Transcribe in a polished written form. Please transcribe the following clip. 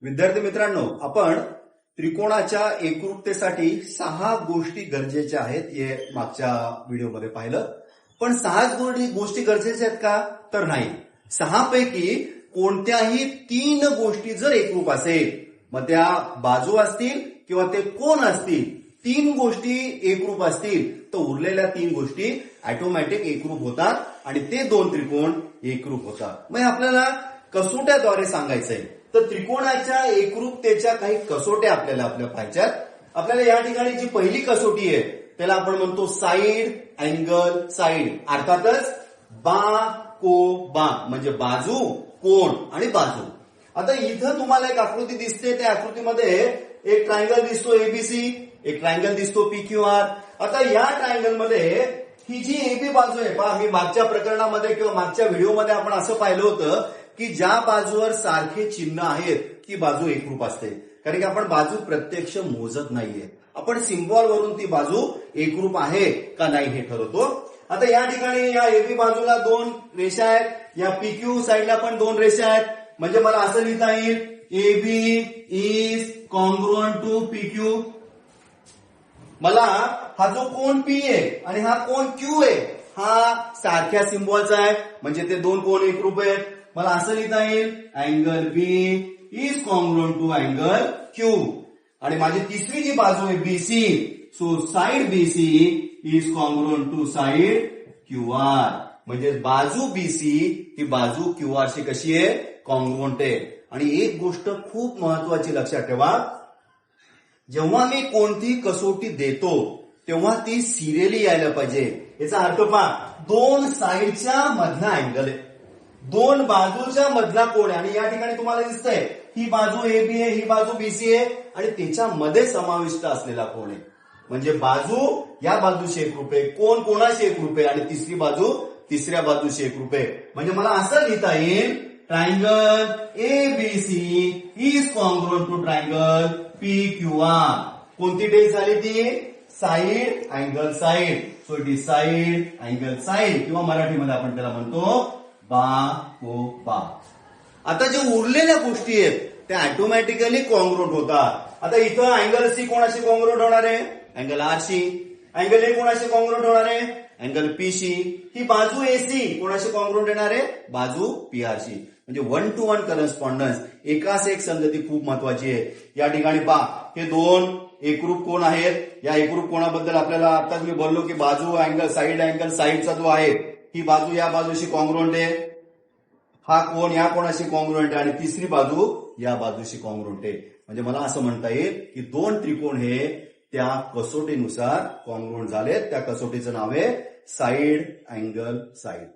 विद्यार्थी मित्रांनो, आपण त्रिकोणाच्या एकरूपतेसाठी 6 गोष्टी गरजेच्या आहेत हे मागच्या व्हिडिओमध्ये पाहिलं. पण 6 गोष्टी गरजेच्या आहेत का? तर नाही. 6 पैकी कोणत्याही 3 गोष्टी जर एकरूप असेल, मग त्या बाजू असतील किंवा ते कोन असतील, 3 गोष्टी एकरूप असतील तर उरलेल्या 3 गोष्टी ऑटोमॅटिक एकरूप होतात आणि ते 2 त्रिकोण एकरूप होतात. मग आपल्याला कसोट्याद्वारे सांगायचंय. तर त्रिकोणाच्या एकरूपतेच्या काही कसोट्या आपल्याला पाहिजेत. आपल्याला या ठिकाणी जी पहिली कसोटी आहे त्याला आपण म्हणतो साइड अँगल साइड, अर्थातच बा को बा म्हणजे बाजू, कोन आणि बाजू. आता इथं तुम्हाला एक आकृती दिसते. त्या आकृतीमध्ये एक ट्रायंगल दिसतो एबीसी, एक ट्रायंगल दिसतो पीक्यूआर. आता या ट्रायंगल मध्ये ही जी एबी बाजू आहे, पहा, मी मागच्या प्रकरणामध्ये किंवा मागच्या व्हिडिओमध्ये आपण असं पाहिलं होतं की ज्या बाजूवर सारखे चिन्ह आहेत ती बाजू एकरूप असते. कारण की आपण बाजू प्रत्यक्ष मोजत नाहीये, आपण सिम्बॉल वरून ती बाजू एकरूप आहे का नाही हे ठरवतो. आता या ठिकाणी या एबी बाजूला 2 रेषा आहेत, या पीक्यू साईडला पण 2 रेषा आहेत. म्हणजे मला असं लिहिता येईल AB is congruent to PQ. मला हा जो कोन पी आहे आणि हा कोन क्यू आहे हा सारख्या सिम्बॉलचा आहे, म्हणजे ते 2 कोन एकरूप आहेत. मला असं लिहिता येईल angle B is congruent to angle Q. आणि माझी तिसरी जी बाजू आहे BC, so side BC is congruent to side QR. म्हणजे बाजू बीसी ही बाजू क्यूआर शी कशी आहे? कॉन्ग्रुएंट आहे. आणि एक गोष्ट खूप महत्वाची लक्षात ठेवा, जेव्हा मी कोणती कसोटी देतो तेव्हा ती सिरियली यायला पाहिजे. याचा अर्थ पहा, 2 साइडच्या मधला अँगल आहे, 2 बाजूच्या मधला कोण आहे. आणि या ठिकाणी तुम्हाला दिसतंय ही बाजू एबी आहे, ही बाजू बीसी आहे आणि त्याच्यामध्ये समाविष्ट असलेला कोण आहे. म्हणजे बाजू या बाजूशी एकरूप आहे, कोण कोणाशी एकरूप आहे आणि तिसरी बाजू तिसऱ्या बाजूशी एकरूप आहे. म्हणजे मला असं लिहिता येईल triangle ABC is congruent to triangle PQR. कोणती टेल झाली ती? Side angle side. So it is side angle side, किंवा मराठीमध्ये आपण त्याला म्हणतो बा को बा. आता जे उरलेल्या गोष्टी आहेत त्या ऑटोमॅटिकली कॉन्ग्रुएंट होतात. आता इथं अँगल सी कोणाशी कॉन्ग्रुएंट होणार आहे? अँगल आर शी. अँगल ए कोणाशी कॉन्ग्रुएंट होणार आहे? अँगल पी शी. ही बाजू एसी कोणाशी कॉन्ग्रुएंट येणार आहे? बाजू पीआर शी. म्हणजे 1 to 1 करस्पॉन्डन्स, एकास एक संगती खूप महत्वाची आहे. या ठिकाणी पहा, हे 2 एकरूप कोण आहेत. या एकरूप कोणाबद्दल आपल्याला आताच मी बोललो की बाजू अँगल साइडचा जो आहे ही बाजू या बाजूशी कॉन्ग्रुएंट आहे, हा कोण या कोणाशी कॉन्ग्रुएंट आहे आणि तिसरी बाजू या बाजूशी कॉन्ग्रुएंट आहे. म्हणजे मला असं म्हणता येईल की 2 त्रिकोण हे त्या कसोटीनुसार कॉन्ग्रुएंट झालेत. त्या कसोटीचं नाव आहे साइड अँगल साइड.